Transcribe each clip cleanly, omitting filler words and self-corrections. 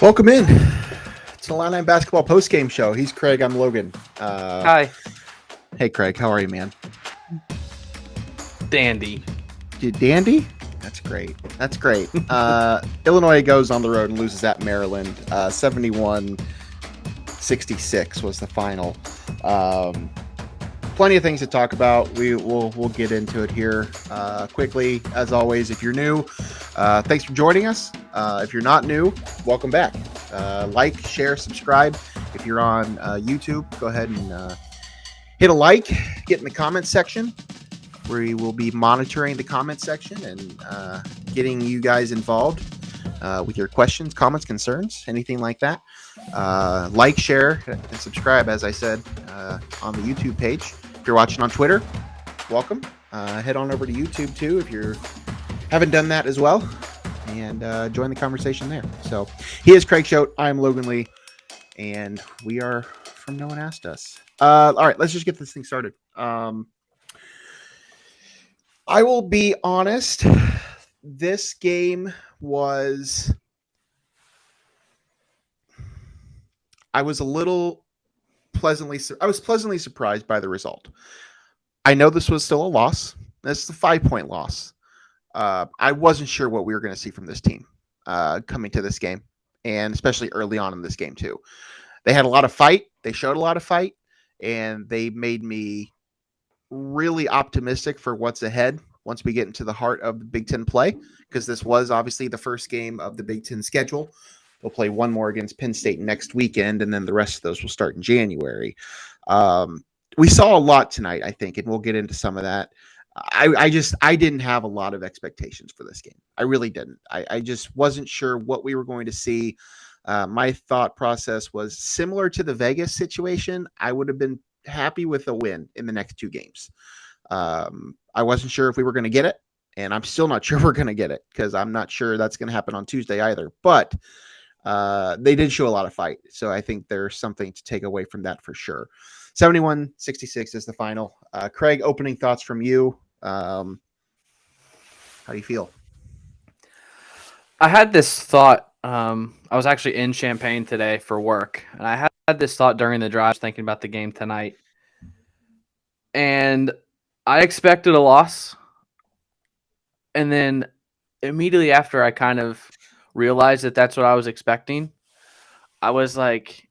Welcome in. It's an Illini Basketball Postgame Show. He's Craig. I'm Logan. Hi. Hey, Craig. How are you, man? Dandy. Dandy? That's great. That's great. Illinois goes on the road and loses at Maryland. 71-66 was the final. Plenty of things to talk about. We'll get into it here quickly. As always, if you're new, thanks for joining us. If you're not new, welcome back. Like, share, subscribe. If you're on YouTube, go ahead and hit a like. Get in the comments section. We will be monitoring the comment section and getting you guys involved with your questions, comments, concerns, anything like that. Like, share, and subscribe, as I said, on the YouTube page. If you're watching on Twitter, welcome. Head on over to YouTube, too, if you haven't done that as well, and join the conversation there. So he is Craig Choate. I'm Logan Lee, and we are from No One Asked Us. All right, let's just get this thing started. I will be honest. This game was... I was pleasantly surprised by the result. I know this was still a loss. This is a 5-point loss. I wasn't sure what we were going to see from this team coming to this game, and especially early on in this game too. They had a lot of fight. They showed a lot of fight, and they made me really optimistic for what's ahead once we get into the heart of the Big Ten play, because this was obviously the first game of the Big Ten schedule. They'll play one more against Penn State next weekend, and then the rest of those will start in January. We saw a lot tonight, I think, and we'll get into some of that. I didn't have a lot of expectations for this game. I really didn't. I just wasn't sure what we were going to see. My thought process was similar to the Vegas situation. I would have been happy with a win in the next two games. I wasn't sure if we were going to get it, and I'm still not sure we're going to get it, because I'm not sure that's going to happen on Tuesday either. But they did show a lot of fight, so I think there's something to take away from that for sure. 71-66 is the final. Craig, opening thoughts from you. How do you feel? I had this thought. I was actually in Champaign today for work, and I had this thought during the drive, thinking about the game tonight. And I expected a loss. And then immediately after I kind of realized that that's what I was expecting, I was like,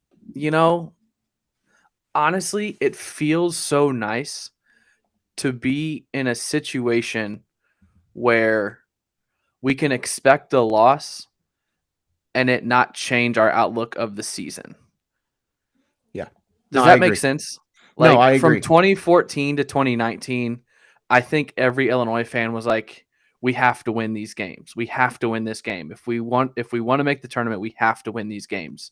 honestly, it feels so nice to be in a situation where we can expect a loss and it not change our outlook of the season. Yeah. Does that make sense? No, I agree. From 2014 to 2019, I think every Illinois fan was like, we have to win these games. We have to win this game. If we want to make the tournament, we have to win these games.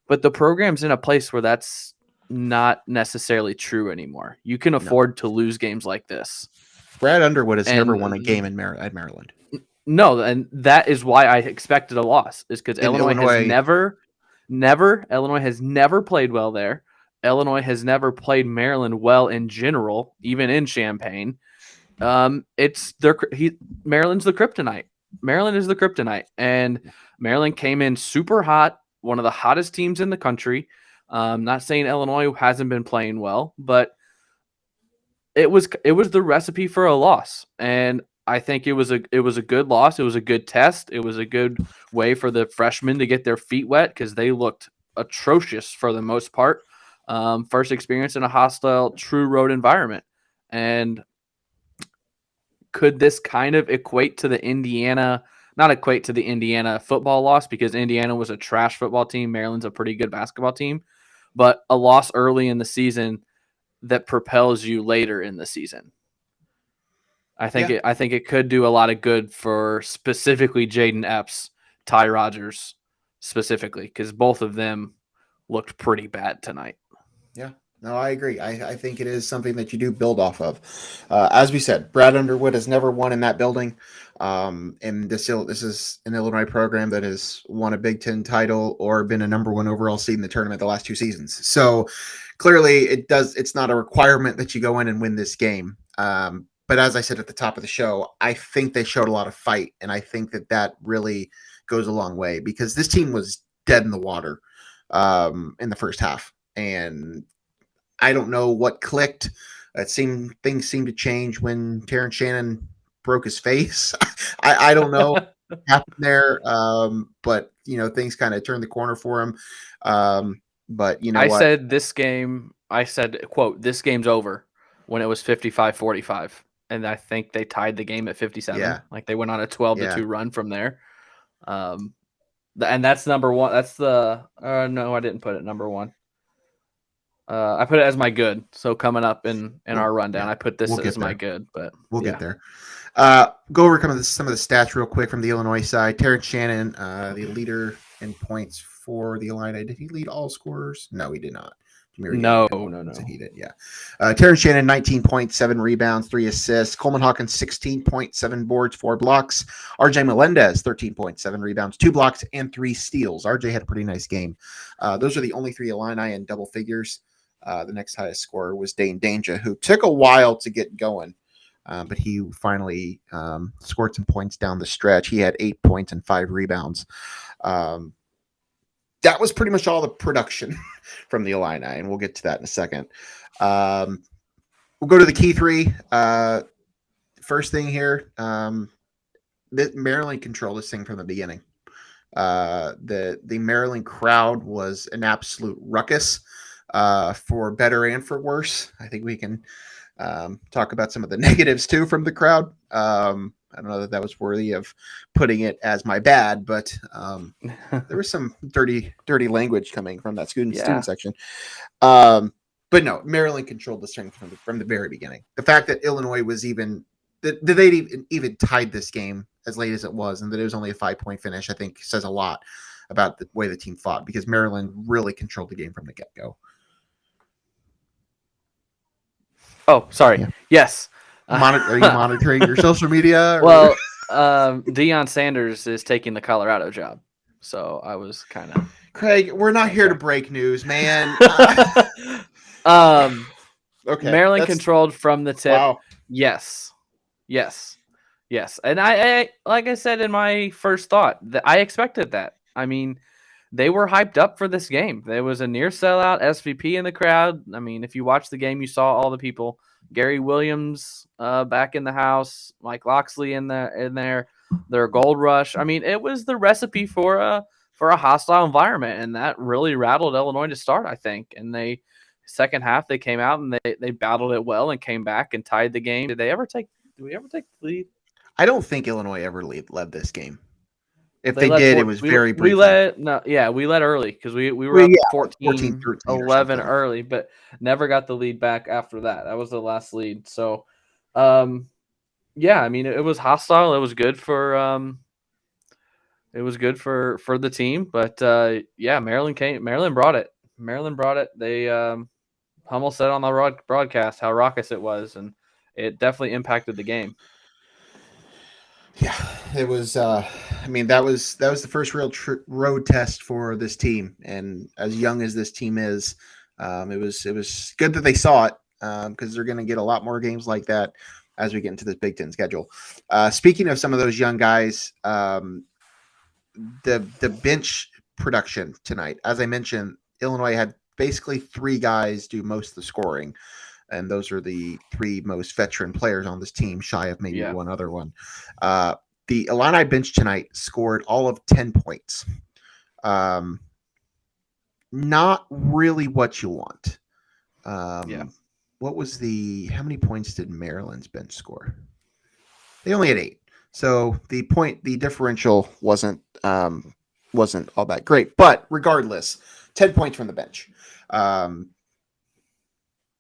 But the program's in a place where that's not necessarily true anymore. You can afford to lose games like this. Brad Underwood has never won a game at Maryland. No, and that is why I expected a loss, is because Illinois has never played well there. Illinois has never played Maryland well in general, even in Champaign. Maryland's the kryptonite. Maryland is the kryptonite, and Maryland came in super hot, one of the hottest teams in the country. Not saying Illinois hasn't been playing well, but it was the recipe for a loss, and I think it was a good loss. It was a good test. It was a good way for the freshmen to get their feet wet, because they looked atrocious for the most part. First experience in a hostile, true road environment, and could this kind of equate to the Indiana football loss, because Indiana was a trash football team. Maryland's a pretty good basketball team, but a loss early in the season that propels you later in the season. I think it could do a lot of good for specifically Jaden Epps, Ty Rodgers specifically, because both of them looked pretty bad tonight. Yeah. No, I agree. I think it is something that you do build off of. As we said, Brad Underwood has never won in that building. And this is an Illinois program that has won a Big Ten title or been a number one overall seed in the tournament the last two seasons. So clearly it's not a requirement that you go in and win this game. But as I said at the top of the show, I think they showed a lot of fight. And I think that really goes a long way, because this team was dead in the water in the first half. And I don't know what clicked. Things seemed to change when Terrence Shannon broke his face. I don't know what happened there, but things kind of turned the corner for him. But you know I what? said this game. I said, "quote This game's over," when it was 55-45, and I think they tied the game at 57. Yeah. Like they went on a 12-2 Yeah. run from there. And that's number one. That's the no, I didn't put it number one. I put it as my good. So coming up in our rundown, I put this as my good. But we'll get there. Go over some of the stats real quick from the Illinois side. Terrence Shannon, the leader in points for the Illini. Did he lead all scorers? No, he did not. No. He did, yeah. Terrence Shannon, 19.7 rebounds, 3 assists. Coleman Hawkins, 16.7 boards, 4 blocks. RJ Melendez, 13.7 rebounds, 2 blocks, and 3 steals. RJ had a pretty nice game. Those are the only 3 Illini in double figures. The next highest scorer was Dane Danger, who took a while to get going, but he finally scored some points down the stretch. He had 8 points and 5 rebounds. That was pretty much all the production from the Illini, and we'll get to that in a second. We'll go to the key 3. First thing here, Maryland controlled this thing from the beginning. The Maryland crowd was an absolute ruckus. For better and for worse. I think we can talk about some of the negatives too from the crowd. I don't know that was worthy of putting it as my bad, but there was some dirty language coming from that student section. But no, Maryland controlled the strength from the very beginning. The fact that Illinois was that they even tied this game as late as it was, and that it was only a 5-point finish, I think says a lot about the way the team fought, because Maryland really controlled the game from the get-go. Oh, sorry. Yeah. Yes. Are you monitoring your social media? Well, Deion Sanders is taking the Colorado job, so I was kind of. Craig, we're not here to break news, man. Okay. Maryland controlled from the tip. Wow. Yes, and I like I said in my first thought, I expected that. I mean, they were hyped up for this game. There was a near sellout SVP in the crowd. I mean, if you watched the game, you saw all the people. Gary Williams back in the house, Mike Loxley in there, their Gold Rush. I mean, it was the recipe for a hostile environment, and that really rattled Illinois to start, I think. And second half they came out and they battled it well and came back and tied the game. Did we ever take the lead? I don't think Illinois ever led this game. If they did, it was very brief. We led early because we were up 14, 11 early, but never got the lead back after that. That was the last lead. So, I mean, it was hostile. It was good for the team, but Maryland brought it. They Hummel said on the broadcast how raucous it was, and it definitely impacted the game. Yeah, it was. I mean, that was the first real road test for this team, and as young as this team is, it was good that they saw it, because they're going to get a lot more games like that as we get into this Big Ten schedule. Speaking of some of those young guys, the bench production tonight, as I mentioned, Illinois had basically 3 guys do most of the scoring, and those are the 3 most veteran players on this team, shy of maybe one other one. The Illini bench tonight scored all of 10 points. Not really what you want. What was how many points did Maryland's bench score? They only had 8. So the differential wasn't all that great. But regardless, 10 points from the bench.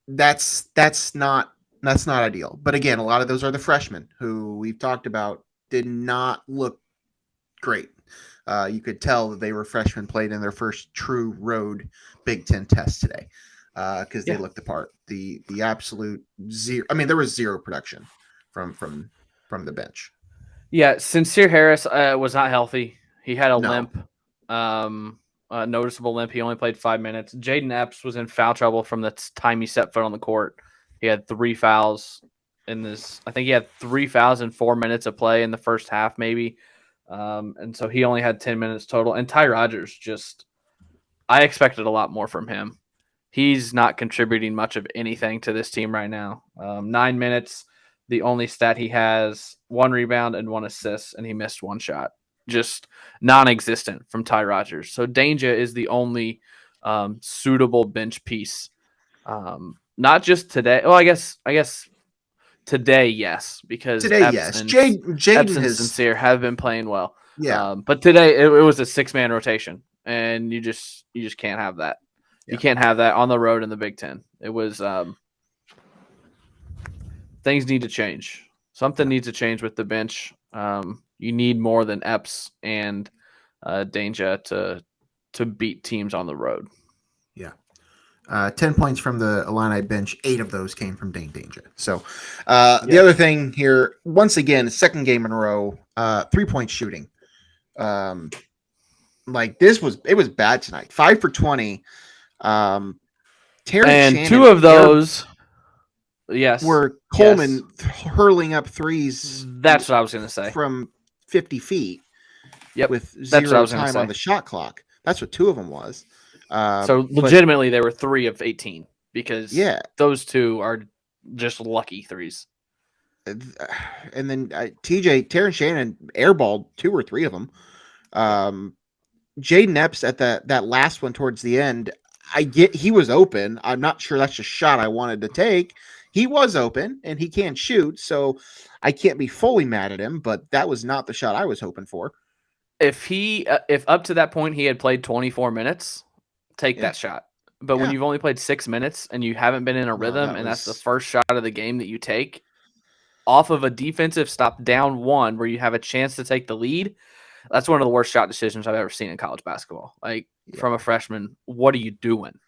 That's not ideal. But again, a lot of those are the freshmen who we've talked about did not look great. You could tell that they were freshmen, played in their first true road Big Ten test today, because they looked the part. The absolute zero. I mean, there was zero production from the bench. Yeah, Sincere Harris was not healthy. He had a limp. Noticeable limp. He only played 5 minutes. Jaden Epps was in foul trouble from the time he set foot on the court. He had 3 fouls in this. I think he had 3 fouls in 4 minutes of play in the first half, maybe. And so he only had 10 minutes total. And Ty Rodgers I expected a lot more from him. He's not contributing much of anything to this team right now. 9 minutes. The only stat he has 1 rebound and 1 assist, and he missed 1 shot. Just non-existent from Ty Rodgers. So Danger is the only suitable bench piece. Not just today. Well, I guess today, yes, because Today, yes. Jaden and has Sincere have been playing well. Yeah. But today it was a 6-man rotation, and you just can't have that. Yeah. You can't have that on the road in the Big Ten. It was things need to change. Something needs to change with the bench. You need more than Epps and Danger to beat teams on the road. Yeah. 10 points from the Illini bench. 8 of those came from Dane Danger. So the other thing here, once again, second game in a row, 3-point shooting. Like it was bad tonight. 5 for 20. Terrence and Shannon, 2 of those, yes, were Coleman hurling up threes. That's what I was going to say. From 50 feet. Yep. With 0 time on the shot clock. That's what 2 of them was. So legitimately, they were 3 of 18 because those 2 are just lucky threes. And then Terrence Shannon airballed 2 or 3 of them. Jaden Epps at that last one towards the end, he was open. I'm not sure that's a shot I wanted to take. He was open and he can't shoot, so I can't be fully mad at him, but that was not the shot I was hoping for. If up to that point he had played 24 minutes, take that shot. But when you've only played 6 minutes and you haven't been in a rhythm, and that's the first shot of the game that you take off of a defensive stop down 1 where you have a chance to take the lead, that's one of the worst shot decisions I've ever seen in college basketball. Like from a freshman, what are you doing?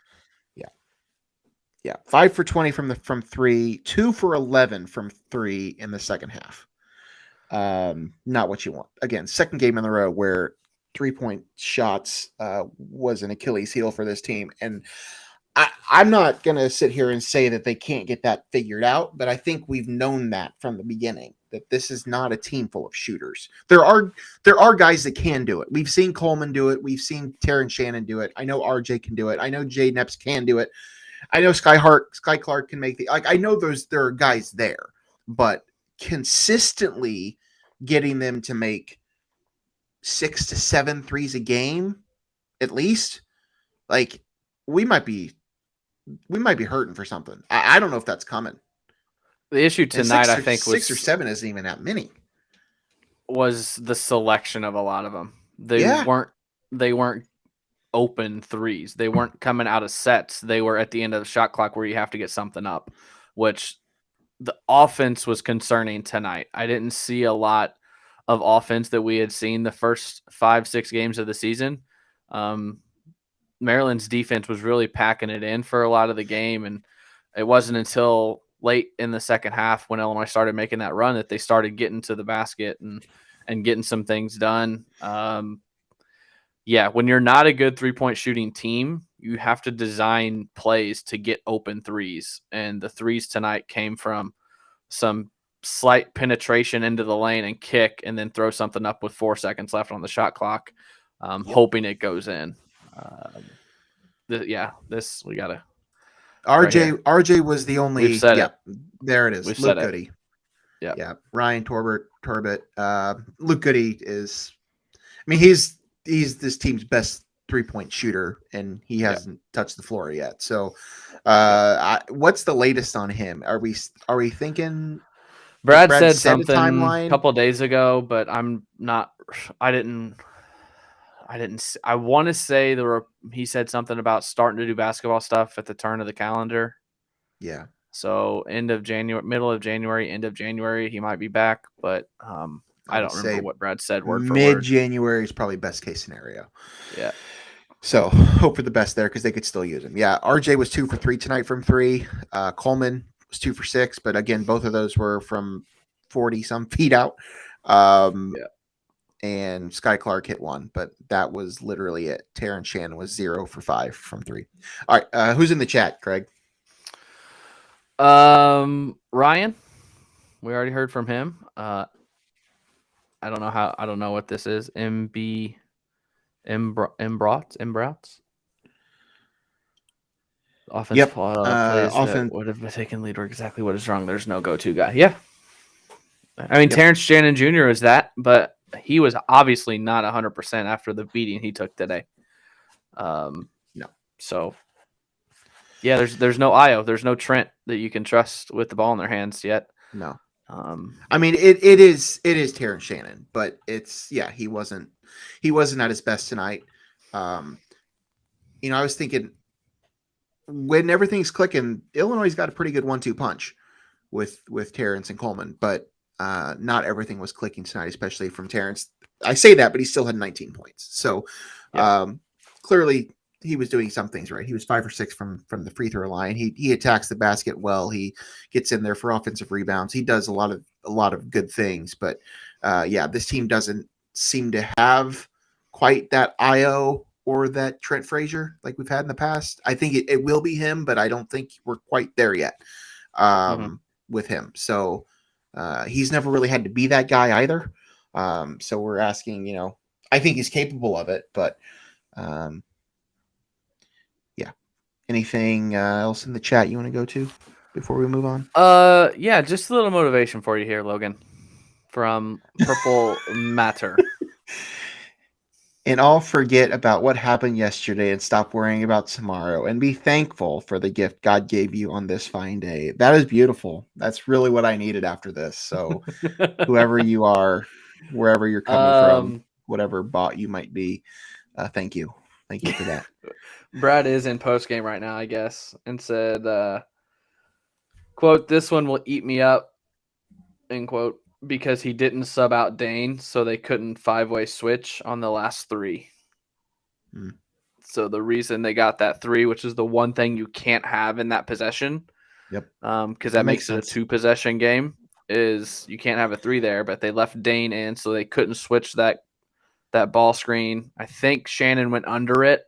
Yeah. 5 for 20 from 3, 2 for 11 from 3 in the second half. Not what you want. Again, second game in a row where 3-point shots was an Achilles heel for this team. And I'm not going to sit here and say that they can't get that figured out, but I think we've known that from the beginning, that this is not a team full of shooters. There are guys that can do it. We've seen Coleman do it. We've seen Terrence Shannon do it. I know RJ can do it. I know Jaden Epps can do it. I know Sky Clark can make I know there are guys there, but consistently getting them to make 6 to 7 threes a game, at least, like we might be hurting for something. I don't know if that's coming. The issue tonight, I think, was 6 or 7 isn't even that many. Was the selection of a lot of them. They weren't open threes. They weren't coming out of sets. They were at the end of the shot clock where you have to get something up, which the offense was concerning tonight. I didn't see a lot of offense that we had seen the first 5-6 games of the season. Maryland's defense was really packing it in for a lot of the game, and it wasn't until late in the second half when Illinois started making that run that they started getting to the basket and getting some things done. When you're not a good 3-point shooting team, you have to design plays to get open threes. And the threes tonight came from some slight penetration into the lane and kick, and then throw something up with 4 seconds left on the shot clock, hoping it goes in. This we got to. RJ was the only. We've said it. There it is. We've Luke said Goody. It. Yeah. Ryan Torbert. Luke Goody is. I mean, he's this team's best 3-point shooter, and he hasn't touched the floor yet. So, what's the latest on him? Are we thinking? Brad said something a couple of days ago, but I'm not. I didn't. I want to say he said something about starting to do basketball stuff at the turn of the calendar. Yeah. So middle of January, end of January, he might be back, but I don't remember what Brad said word for word. Mid-January is probably best case scenario. Yeah. So hope for the best there because they could still use him. Yeah. RJ was 2 for 3 tonight from 3. Coleman was 2 for 6, but again, both of those were from 40 some feet out. And Sky Clark hit 1, but that was literally it. Terrence Shannon was 0 for 5 from 3. All right. Who's in the chat, Craig? Ryan. We already heard from him. I don't know what this is. Embrats. Offense Yep. plays that Often. would have taken lead, or exactly what is wrong. There's no go-to guy. Yeah, I mean Yep. Terrence Shannon Jr. is that, but he was obviously not 100% after the beating he took today. No. So yeah, there's no Io, there's no Trent that you can trust with the ball in their hands yet. No. Um, I mean, it is Terrence Shannon, but he wasn't at his best tonight. I was thinking when everything's clicking, Illinois' got a pretty good 1-2 punch with Terrence and Coleman, but not everything was clicking tonight, especially from Terrence. I say that, but he still had 19 points. So yeah. Clearly he was doing some things right. He was 5 or 6 from the free throw line. He attacks the basket well. He gets in there for offensive rebounds. He does a lot of good things. But this team doesn't seem to have quite that IO or that Trent Frazier like we've had in the past. I think it will be him, but I don't think we're quite there yet with him. So he's never really had to be that guy either. So we're asking, I think he's capable of it, but yeah. Anything else in the chat you want to go to before we move on? Yeah, just a little motivation for you here, Logan, from Purple Matter. And all forget about what happened yesterday and stop worrying about tomorrow and be thankful for the gift God gave you on this fine day. That is beautiful. That's really what I needed after this. So whoever you are, wherever you're coming from, whatever bot you might be, thank you. Thank you for that. Brad is in post game right now, I guess, and said, quote, "This one will eat me up," end quote, because he didn't sub out Dane, so they couldn't 5-way switch on the last 3. So the reason they got that 3, which is the one thing you can't have in that possession, Yep, because that makes it a 2-possession game, is you can't have a 3 there. But they left Dane in, so they couldn't switch that ball screen. I think Shannon went under it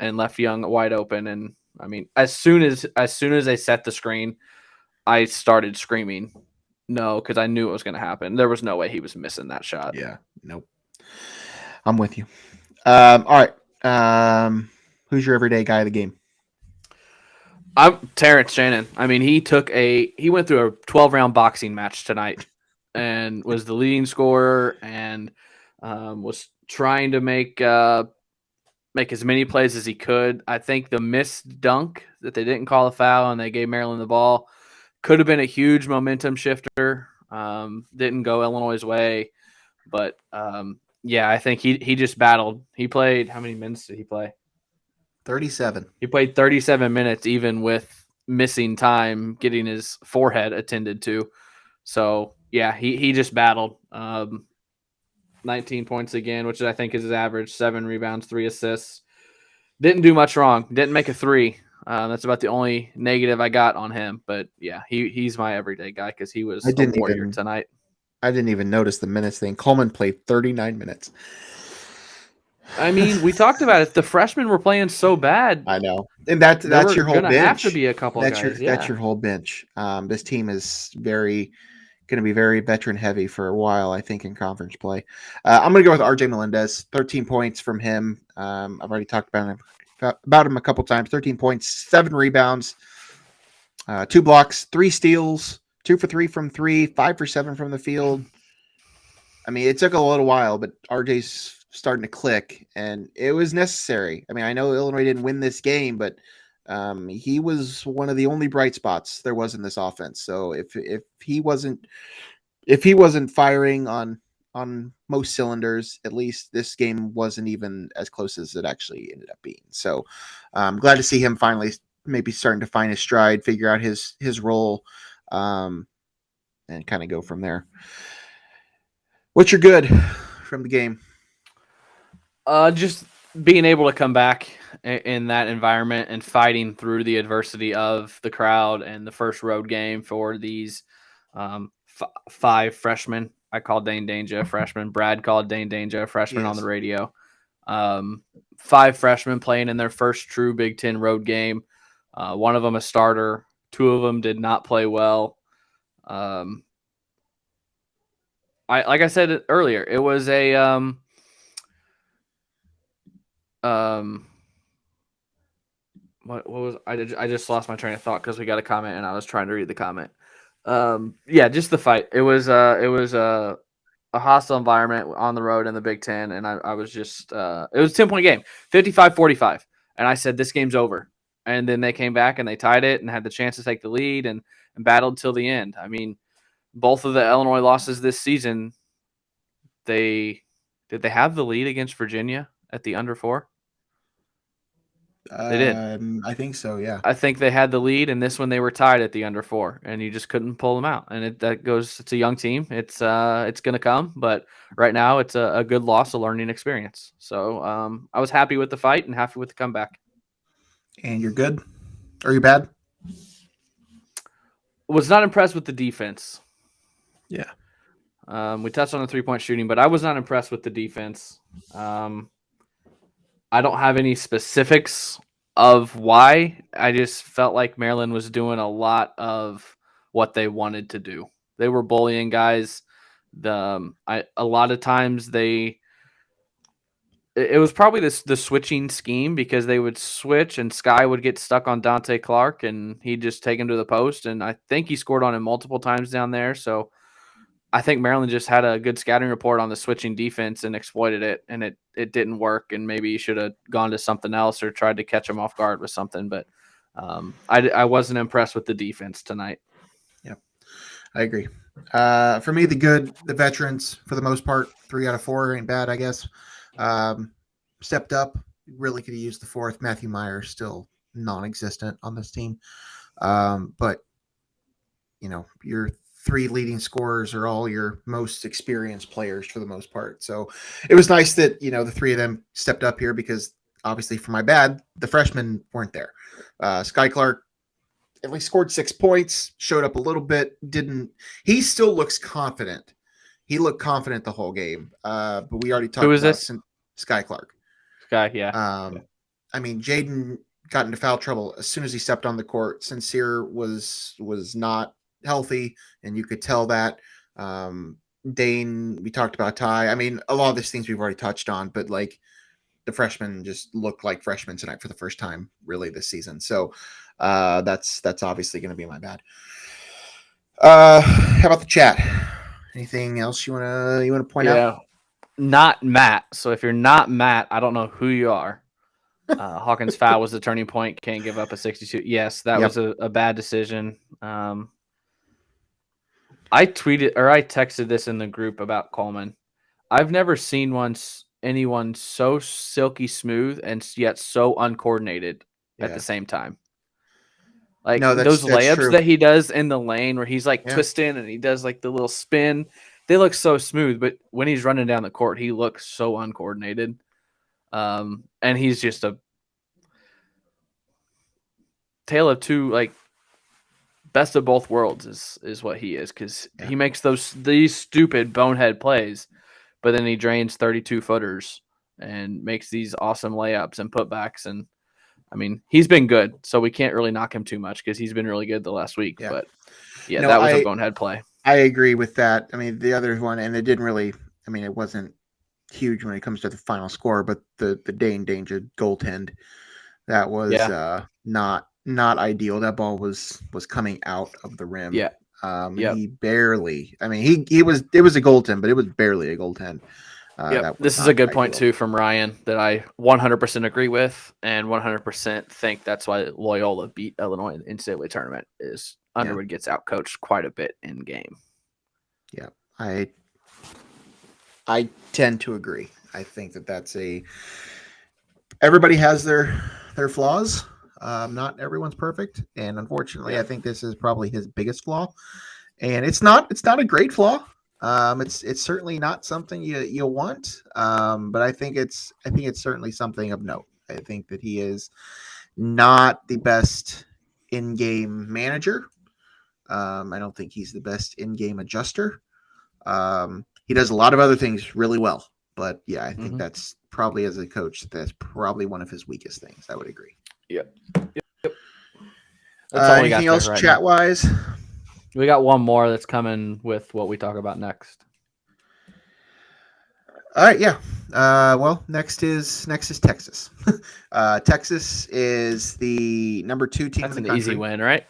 and left Young wide open. And I mean, as soon as they set the screen, I started screaming no, because I knew it was going to happen. There was no way he was missing that shot. Yeah, nope. I'm with you. All right. Who's your everyday guy of the game? I'm Terrence Shannon. I mean, he went through a 12-round boxing match tonight and was the leading scorer and was trying to make as many plays as he could. I think the missed dunk that they didn't call a foul and they gave Maryland the ball could have been a huge momentum shifter. Didn't go Illinois' way, but I think he just battled. He played, how many minutes did he play? 37. He played 37 minutes, even with missing time, getting his forehead attended to. So yeah, he just battled. 19 points again, which I think is his average. 7 rebounds, 3 assists. Didn't do much wrong. Didn't make a 3. That's about the only negative I got on him. But yeah, he's my everyday guy because he was a warrior tonight. I didn't even notice the minutes thing. Coleman played 39 minutes. I mean, we talked about it. The freshmen were playing so bad. I know, and that's your whole bench. Have to be a couple that's guys. That's your whole bench. This team is going to be very veteran heavy for a while, I think, in conference play. I'm going to go with RJ Melendez. 13 points from him. I've already talked about him a couple times. 13 points, 7 rebounds, 2 blocks, 3 steals, 2 for 3 from 3, 5 for 7 from the field. I mean, it took a little while, but RJ's starting to click, and it was necessary. I mean, I know Illinois didn't win this game, but he was one of the only bright spots there was in this offense. So if he wasn't firing on most cylinders, at least this game wasn't even as close as it actually ended up being. So I'm glad to see him finally maybe starting to find his stride, figure out his role, and kind of go from there. What's your good from the game? Just being able to come back in that environment and fighting through the adversity of the crowd and the first road game for these 5 freshmen. I called Dane Danger a freshman. Brad called Dane Danger a freshman on the radio. 5 freshmen playing in their first true Big Ten road game. One of them a starter. 2 of them did not play well. like I said earlier, it was a what was I just lost my train of thought because we got a comment and I was trying to read the comment. Yeah, just the fight. It was a hostile environment on the road in the Big Ten, and I was just it was a 10-point game, 55-45, and I said this game's over. And then they came back and they tied it and had the chance to take the lead and battled till the end. I mean, both of the Illinois losses this season, did they have the lead against Virginia at the under 4? They did. I think so. Yeah. I think they had the lead, and this one they were tied at the under 4, and you just couldn't pull them out. And it's a young team. It's going to come, but right now it's a good loss, a learning experience. So I was happy with the fight and happy with the comeback. And you're good? Or you bad? Was not impressed with the defense. Yeah. We touched on the 3-point shooting, but I was not impressed with the defense. I don't have any specifics of why. I just felt like Maryland was doing a lot of what they wanted to do. They were bullying guys. A lot of times it was probably the switching scheme because they would switch and Sky would get stuck on Dante Clark and he'd just take him to the post. And I think he scored on him multiple times down there. So I think Maryland just had a good scouting report on the switching defense and exploited it, and it didn't work. And maybe you should have gone to something else or tried to catch them off guard with something. But I wasn't impressed with the defense tonight. Yeah, I agree. For me, the veterans, for the most part, 3 out of 4 ain't bad, I guess. Stepped up, really could have used the 4th. Matthew Meyer still non-existent on this team. But, your 3 leading scorers are all your most experienced players for the most part. So it was nice that, the 3 of them stepped up here because obviously for my bad, the freshmen weren't there. Sky Clark at least scored 6 points, showed up a little bit, he still looks confident. He looked confident the whole game. But we already talked about this? Sky Clark. Sky, yeah. I mean, Jaden got into foul trouble as soon as he stepped on the court. Sincere was not healthy, and you could tell that. Dane, we talked about Ty. I mean, a lot of these things we've already touched on, but like the freshmen just looked like freshmen tonight for the first time really this season. So that's obviously going to be my bad. How about the chat? Anything else you want to point out? Not Matt. So if you're not Matt, I don't know who you are. Hawkins' foul was the turning point. Can't give up a 62. Yes, that was a bad decision. I texted this in the group about Coleman. I've never seen anyone so silky smooth and yet so uncoordinated at the same time. Like those layups true. That he does in the lane where he's like twisting and he does like the little spin. They look so smooth, but when he's running down the court, he looks so uncoordinated. And he's just a tale of two, like best of both worlds is what he is, because he makes these stupid bonehead plays, but then he drains 32 footers and makes these awesome layups and putbacks. And I mean, he's been good, so we can't really knock him too much because he's been really good the last week. Yeah. But that was a bonehead play. I agree with that. I mean, the other one, and it didn't really, I mean, it wasn't huge when it comes to the final score, but the Dane Danger goaltend, that was not ideal. That ball was coming out of the rim. Yeah. He barely, I mean, it was a goaltend, but it was barely a goaltend. This is a good point too from Ryan that I 100% agree with, and 100% think that's why Loyola beat Illinois in the NCAA tournament. Is Underwood gets outcoached quite a bit in game. Yeah, I tend to agree. I think that's everybody has their flaws. Not everyone's perfect, and unfortunately, I think this is probably his biggest flaw. And it's not a great flaw. It's certainly not something you want. But I think it's certainly something of note. I think that he is not the best in-game manager. I don't think he's the best in-game adjuster. He does a lot of other things really well, but I think that's probably, as a coach, that's probably one of his weakest things. I would agree. Yep. Anything else chat-wise? We got one more that's coming with what we talk about next. All right, yeah. Well, next is Texas. Texas is the number 2 team That's in an the country. easy win, right?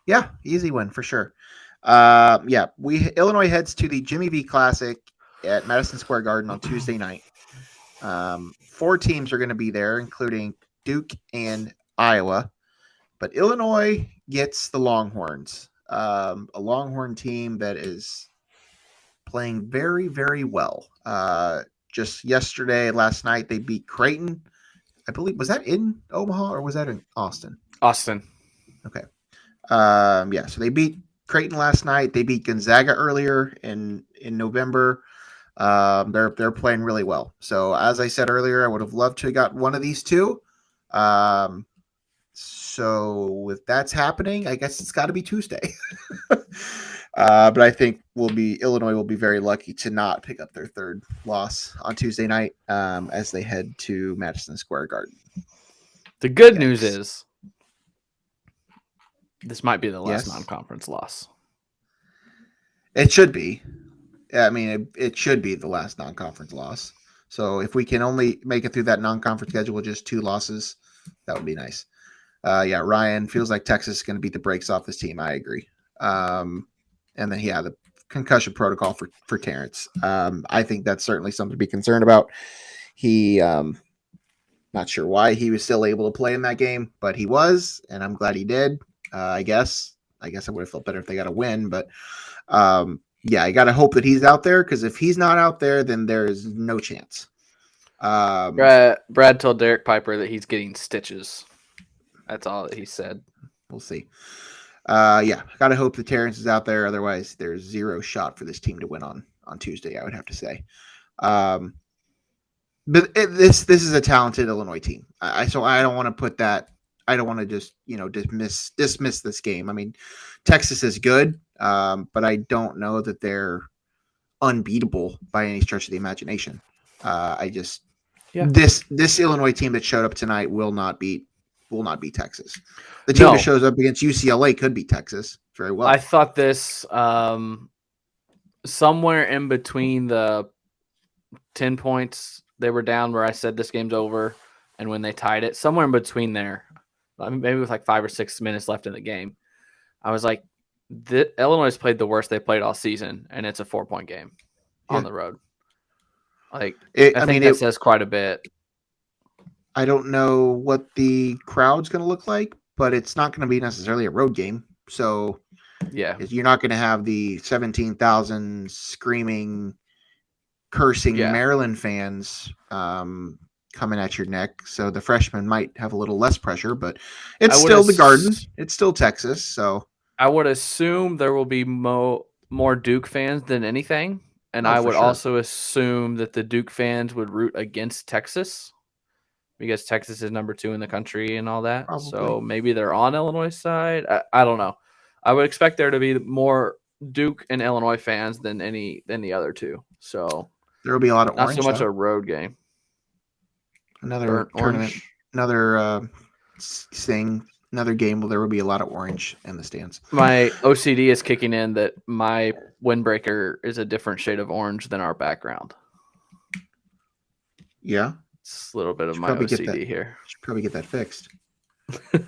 Yeah, easy win for sure. Yeah, Illinois heads to the Jimmy V Classic at Madison Square Garden on Tuesday night. 4 teams are going to be there, including Duke and Iowa. But Illinois gets the Longhorns, a Longhorn team that is playing very, very well. Just last night, they beat Creighton. I believe, was that in Omaha or was that in Austin? Austin. Okay. Yeah, so they beat Creighton last night. They beat Gonzaga earlier in November. They're playing really well. So as I said earlier, I would have loved to have got one of these two. So if that's happening, I guess it's got to be Tuesday. But I think Illinois will be very lucky to not pick up their third loss on Tuesday night as they head to Madison Square Garden. The good news is this might be the last non-conference loss. It should be. I mean, it should be the last non-conference loss. So if we can only make it through that non-conference schedule with just 2 losses, that would be nice. Yeah, Ryan feels like Texas is going to beat the brakes off this team. I agree. And then, the concussion protocol for Terrence. I think that's certainly something to be concerned about. He, not sure why he was still able to play in that game, but he was, and I'm glad he did. I guess I would have felt better if they got a win, but yeah, I got to hope that he's out there, because if he's not out there, then there is no chance. Brad told Derek Piper that he's getting stitches. That's all that he said. We'll see. Yeah, got to hope that Terrence is out there. Otherwise, there's zero shot for this team to win on Tuesday, I would have to say. But this is a talented Illinois team. So I don't want to put that. I don't want to just dismiss this game. I mean, Texas is good, but I don't know that they're unbeatable by any stretch of the imagination. This Illinois team that showed up tonight will not beat Texas. The team that shows up against UCLA could beat Texas very well. I thought this somewhere in between the 10 points they were down where I said this game's over, and when they tied it, somewhere in between there, maybe with like 5 or 6 minutes left in the game, I was like, Illinois played the worst they played all season, and it's a 4-point game on the road. Like, I think that says quite a bit. I don't know what the crowd's going to look like, but it's not going to be necessarily a road game. So yeah, you're not going to have the 17,000 screaming, cursing Maryland fans coming at your neck. So the freshmen might have a little less pressure, but it's still the Garden. It's still Texas. So I would assume there will be more Duke fans than anything. And I would also assume that the Duke fans would root against Texas, because Texas is number 2 in the country and all that. Probably. So maybe they're on Illinois' side. I don't know. I would expect there to be more Duke and Illinois fans than the other two. So there will be a lot of not so much a road game. Another tournament, another thing, another game where there will be a lot of orange in the stands. My OCD is kicking in that my windbreaker is a different shade of orange than our background. Yeah. It's a little bit of my OCD here. Should probably get that fixed.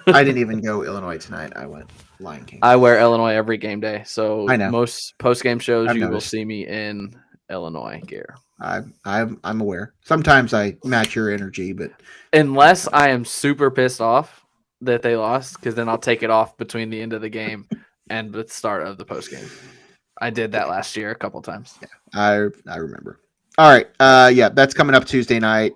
I didn't even go Illinois tonight. I went Lion King. I wear Illinois every game day, so I know. Most post-game shows you will see me in Illinois gear. I'm aware. Sometimes I match your energy, but unless I am super pissed off that they lost, because then I'll take it off between the end of the game and the start of the post-game. I did that last year a couple times. Yeah, I remember. All right. Yeah, that's coming up Tuesday night.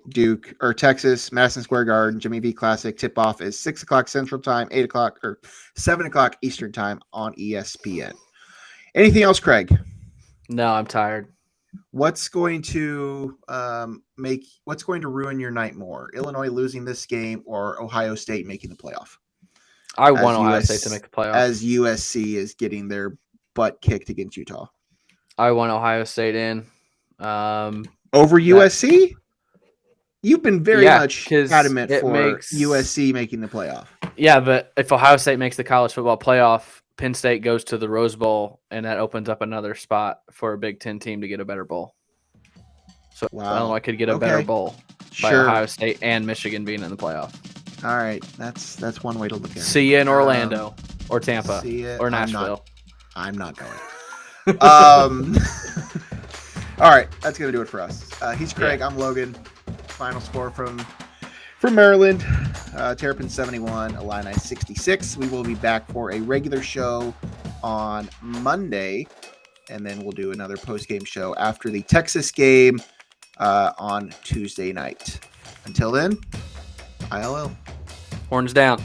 Texas, Madison Square Garden, Jimmy V Classic. Tip-off is 6 o'clock Central Time, 8 o'clock or 7 o'clock Eastern Time on ESPN. Anything else, Craig? No, I'm tired. What's going to ruin your night more? Illinois losing this game or Ohio State making the playoff? I want Ohio State to make the playoff. As USC is getting their butt kicked against Utah. I want Ohio State in. Over USC? You've been very much adamant for USC making the playoff. Yeah, but if Ohio State makes the college football playoff, Penn State goes to the Rose Bowl, and that opens up another spot for a Big Ten team to get a better bowl. So Wow. Illinois could get a better Okay. bowl by Sure. Ohio State and Michigan being in the playoff. All right. That's one way to look at it. See you in Orlando or Tampa See ya. or Nashville. I'm not going. All right. That's going to do it for us. He's Craig. I'm Logan. Final score from Maryland. Terrapins 71, Illini 66. We will be back for a regular show on Monday, and then we'll do another post-game show after the Texas game on Tuesday night. Until then, ILL. Horns down.